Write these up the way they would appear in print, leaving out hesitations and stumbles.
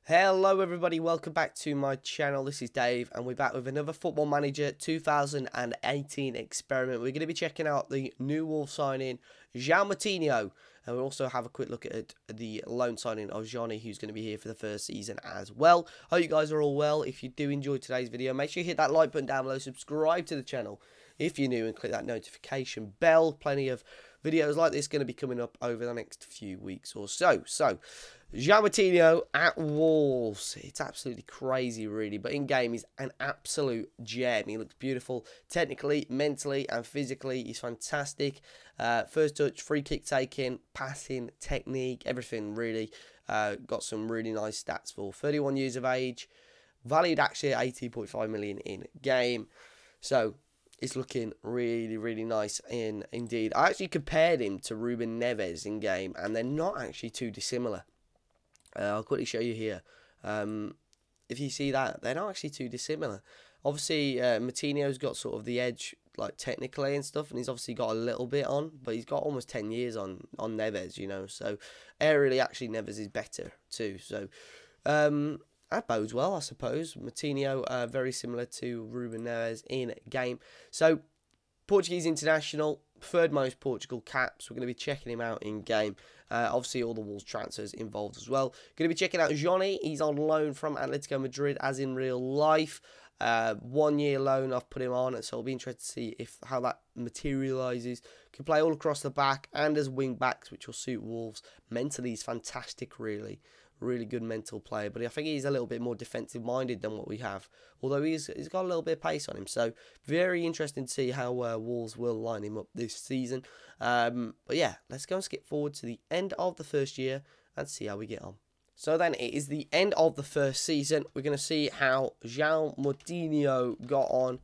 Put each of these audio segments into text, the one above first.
Hello everybody, welcome back to my channel. This is Dave and we're back with another Football Manager 2018 experiment. We're going to be checking out the new Wolves signing, Joao Moutinho, and we'll also have a quick look at the loan signing of Johnny, who's going to be here for the first season as well. Hope you guys are all well. If you do enjoy today's video, make sure you hit that like button down below, subscribe to the channel if you're new and click that notification bell. Plenty of videos like this going to be coming up over the next few weeks or so. Joao Moutinho at Wolves. It's absolutely crazy, really. But in game, he's an absolute gem. He looks beautiful technically, mentally, and physically. He's fantastic. First touch, free kick taking, passing, technique, everything really. Got some really nice stats for 31 years of age. Valued actually at 18.5 million in game. So it's looking really, really nice indeed. I actually compared him to Ruben Neves in game, and they're not actually too dissimilar. I'll quickly show you here. If you see that, they're not actually too dissimilar. Obviously, Moutinho's got sort of the edge, like technically and stuff, and he's obviously got a little bit on, but he's got almost 10 years on Neves, you know. So, aerially, actually, Neves is better too. So, that bodes well, I suppose. Moutinho, very similar to Ruben Neves in game. So, Portuguese international, third most Portugal caps. We're going to be checking him out in game. Obviously, all the Wolves transfers involved as well. Going to be checking out Johnny. He's on loan from Atletico Madrid, as in real life. 1 year loan I've put him on, so I'll be interested to see how that materialises. Can play all across the back and as wing backs, which will suit Wolves. Mentally, he's fantastic, really. Really good mental player, but I think he's a little bit more defensive minded than what we have, although he's got a little bit of pace on him. So very interesting to see how Wolves will line him up this season. But yeah, let's go and skip forward to the end of the first year and see how we get on. So then it is the end of the first season. We're going to see how Joao Moutinho got on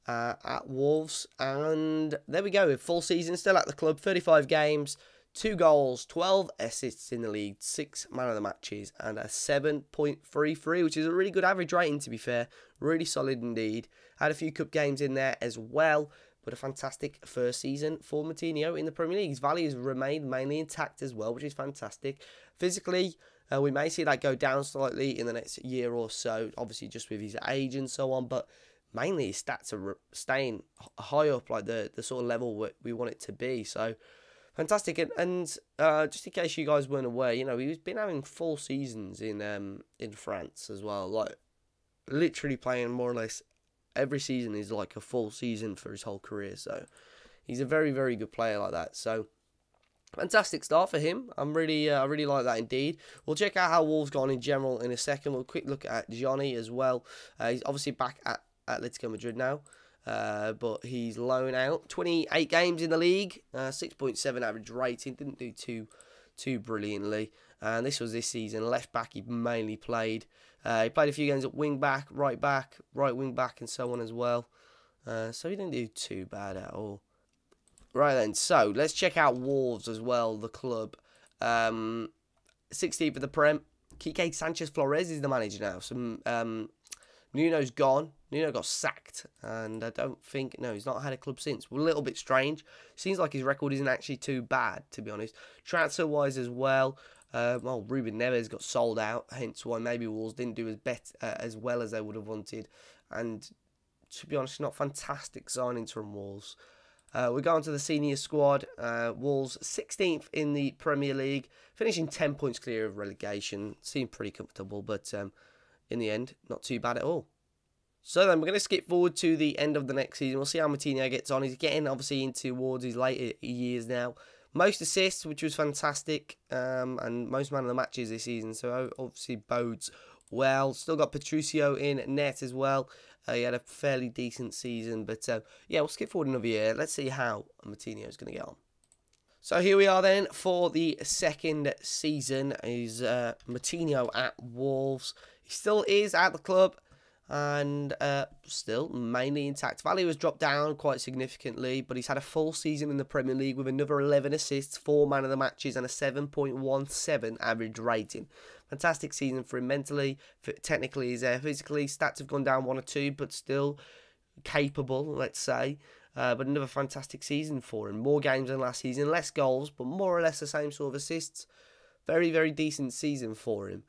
at Wolves, and there we go. Full season, still at the club, 35 games, 2 goals, 12 assists in the league, 6 man of the matches, and a 7.33, which is a really good average rating, to be fair. Really solid indeed. Had a few cup games in there as well, but a fantastic first season for Moutinho in the Premier League. His values remained mainly intact as well, which is fantastic. Physically, we may see that go down slightly in the next year or so, obviously just with his age and so on, but mainly his stats are staying high up, like the sort of level we want it to be. So fantastic, and just in case you guys weren't aware, you know, he's been having full seasons in France as well, like literally playing more or less every season is like a full season for his whole career. So he's a very, very good player like that. So fantastic start for him. I really like that indeed. We'll check out how Wolves gone in general in a second. We'll quick look at Johnny as well. He's obviously back at Atletico Madrid now. But he's loaned out. 28 games in the league, 6.7 average rating. Didn't do too brilliantly. And this was this season. Left back he mainly played. He played a few games at wing back, right wing back, and so on as well. So he didn't do too bad at all. Right then, so let's check out Wolves as well, the club. 16th of the Prem. Quique Sanchez Flores is the manager now. Nuno's gone. Nuno got sacked, and I don't think, no, he's not had a club since. A little bit strange. Seems like his record isn't actually too bad, to be honest. Transfer-wise as well, well, Ruben Neves got sold out, hence why maybe Wolves didn't do as well as they would have wanted. And to be honest, not fantastic signings from Wolves. We're going to the senior squad. Wolves 16th in the Premier League, finishing 10 points clear of relegation. Seemed pretty comfortable, but in the end, not too bad at all. So then we're going to skip forward to the end of the next season. We'll see how Moutinho gets on. He's getting obviously into towards his later years now. Most assists, which was fantastic, and most man of the matches this season. So obviously bodes well. Still got Patricio in net as well. He had a fairly decent season, but yeah, we'll skip forward another year. Let's see how Moutinho is going to get on. So here we are then for the second season. Is Moutinho at Wolves. He still is at the club, and still mainly intact. Value has dropped down quite significantly, but he's had a full season in the Premier League with another 11 assists, 4 man of the matches, and a 7.17 average rating. Fantastic season for him mentally. Technically, he's there. Physically, stats have gone down 1 or 2, but still capable, let's say. But another fantastic season for him. More games than last season, less goals, but more or less the same sort of assists. Very, very decent season for him.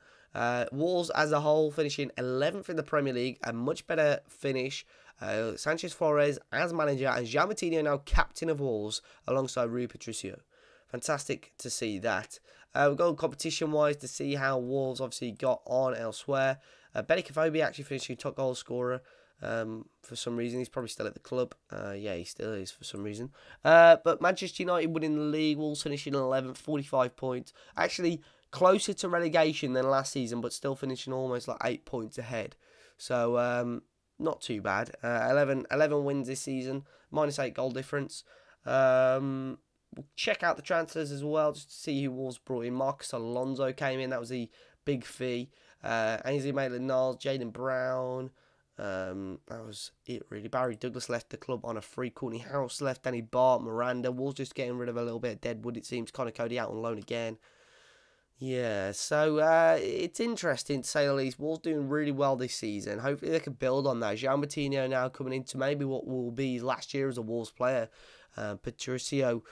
Wolves as a whole finishing 11th in the Premier League, a much better finish. Sanchez Flores as manager and Joao Moutinho now captain of Wolves alongside Rui Patricio. Fantastic to see that. We've got competition-wise to see how Wolves obviously got on elsewhere. Benny Kofobi actually finishing top goal scorer for some reason. He's probably still at the club. Yeah, he still is for some reason. But Manchester United winning the league. Wolves finishing 11th, 45 points. Actually closer to relegation than last season, but still finishing almost like 8 points ahead. So not too bad. 11 wins this season, -8 goal difference. We'll check out the transfers as well, just to see who Wolves brought in. Marcus Alonso came in. That was the big fee. Ainsley Maitland-Niles, Jayden Brown. That was it, really. Barry Douglas left the club on a free. Courtney House left. Danny Bart, Miranda. Wolves just getting rid of a little bit of deadwood, it seems. Connor Cody out on loan again. Yeah, so it's interesting to say the least. Wolves doing really well this season. Hopefully they can build on that. Joao Moutinho now coming into maybe what will be last year as a Wolves player. Patricio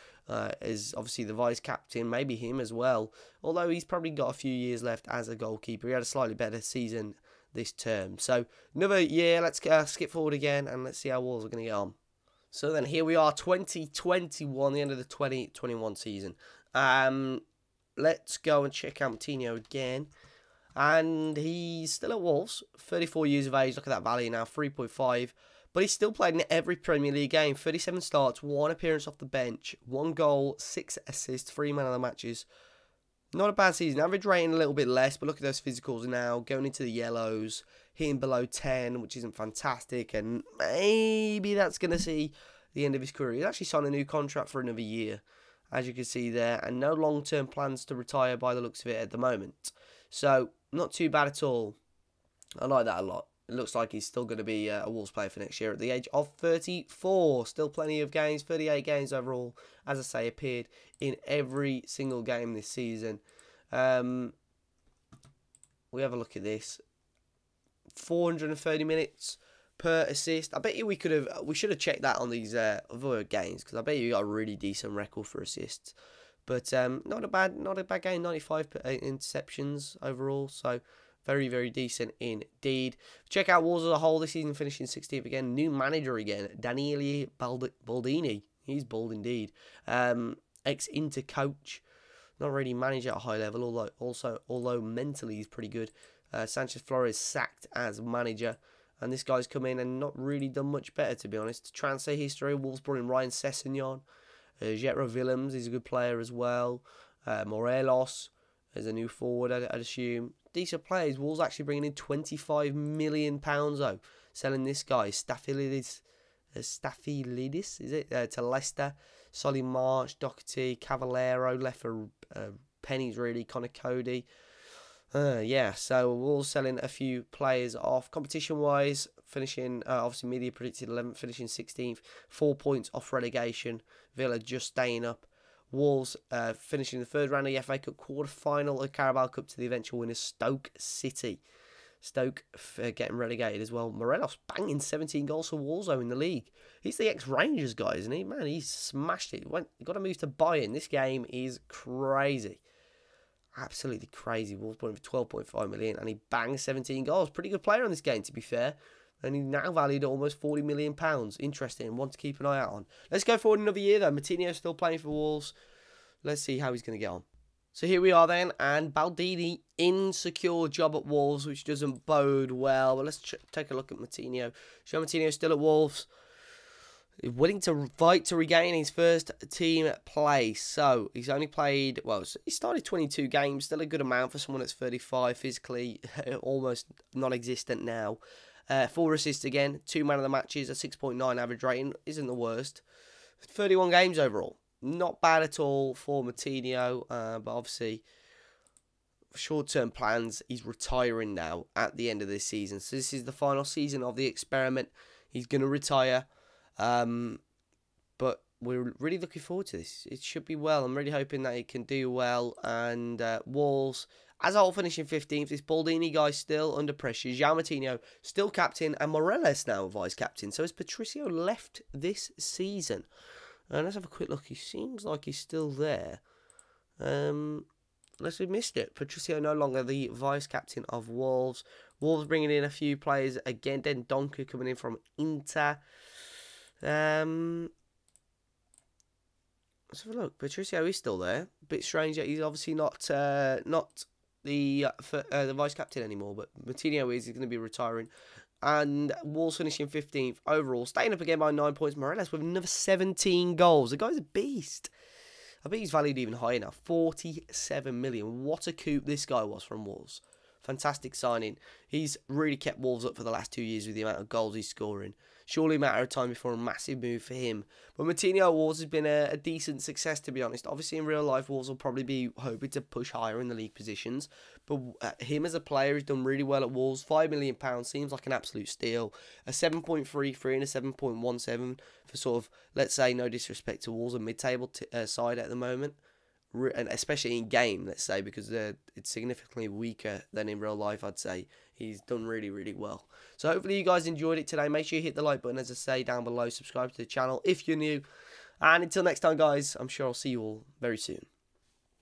is obviously the vice captain, maybe him as well. Although he's probably got a few years left as a goalkeeper. He had a slightly better season this term. So another year, let's skip forward again and let's see how Wolves are going to get on. So then here we are, 2021, the end of the 2021 season. Let's go and check out Moutinho again. And he's still at Wolves, 34 years of age. Look at that value now, 3.5. But he's still played in every Premier League game. 37 starts, 1 appearance off the bench, 1 goal, 6 assists, 3 man of the matches. Not a bad season. Average rating a little bit less, but look at those physicals now. Going into the yellows, hitting below 10, which isn't fantastic. And maybe that's going to see the end of his career. He's actually signed a new contract for another year, as you can see there. And no long-term plans to retire by the looks of it at the moment. So, not too bad at all. I like that a lot. It looks like he's still going to be a Wolves player for next year at the age of 34. Still plenty of games, 38 games overall. As I say, appeared in every single game this season. We have a look at this. 430 minutes per assist. I bet you we should have checked that on these other games, because I bet you got a really decent record for assists. But not a bad game. 95 interceptions overall. So very, very decent indeed. Check out Wolves as a whole this season, finishing 16th again. New manager again, Daniele Baldini. He's bald indeed. Ex-Inter coach. Not really manager at a high level, although mentally he's pretty good. Sanchez Flores sacked as manager. And this guy's come in and not really done much better, to be honest. Transfer history, Wolves brought in Ryan Sessegnon. Jetro Willems, he's a good player as well. Morelos as a new forward, I'd assume. Decent players. Wolves actually bringing in £25 million, though. Selling this guy, Staphylidis, is it? To Leicester. Solly March, Doherty, Cavallero, left for pennies, really. Connor Cody. Yeah, so Wolves selling a few players off. Competition-wise, finishing, obviously media predicted 11th, finishing 16th. 4 points off relegation. Villa just staying up. Wolves finishing the third round of the FA Cup quarter-final of Carabao Cup to the eventual winners, Stoke City. Stoke getting relegated as well. Morelos banging 17 goals for Wolves in the league. He's the ex-Rangers guy, isn't he? Man, he's smashed it. Got to move to Bayern. This game is crazy. Absolutely crazy. Wolves bought him for 12.5 million and he banged 17 goals. Pretty good player on this game, to be fair. And he's now valued at almost £40 million. Interesting. One to keep an eye out on. Let's go forward another year, though. Moutinho's still playing for Wolves. Let's see how he's going to get on. So here we are then. And Baldini, insecure job at Wolves, which doesn't bode well. But let's take a look at Moutinho. Joao Moutinho still at Wolves. Willing to fight to regain his first team place. So he's only played, well, he started 22 games. Still a good amount for someone that's 35. Physically almost non-existent now. 4 assists again, 2 man of the matches, a 6.9 average rating, isn't the worst. 31 games overall, not bad at all for Moutinho, but obviously short-term plans, he's retiring now at the end of this season. So this is the final season of the experiment. He's going to retire, but we're really looking forward to this. It should be well. I'm really hoping that he can do well, and Wolves as a whole finishing 15th. This Baldini guy still under pressure. Joao Moutinho still captain. And Morelos now vice-captain. So has Patricio left this season? Let's have a quick look. He seems like he's still there. unless we missed it. Patricio no longer the vice-captain of Wolves. Wolves bringing in a few players again. Den Donker coming in from Inter. Let's have a look. Patricio is still there. Bit strange that he's obviously not the vice-captain anymore, but Moutinho is. He's going to be retiring. And Wolves finishing 15th overall. Staying up again by 9 points. Morales with another 17 goals. The guy's a beast. I bet he's valued even higher now. 47 million. What a coup this guy was from Wolves. Fantastic signing. He's really kept Wolves up for the last 2 years with the amount of goals he's scoring. Surely a matter of time before a massive move for him. But Moutinho Wolves has been a decent success, to be honest. Obviously, in real life, Wolves will probably be hoping to push higher in the league positions. But him as a player has done really well at Wolves. £5 million seems like an absolute steal. A 7.33 and a 7.17 for sort of, let's say, no disrespect to Wolves, a mid-table side at the moment. And especially in game, let's say, because it's significantly weaker than in real life, I'd say. He's done really, really well. So hopefully you guys enjoyed it today. Make sure you hit the like button, as I say, down below. Subscribe to the channel if you're new. And until next time, guys, I'm sure I'll see you all very soon.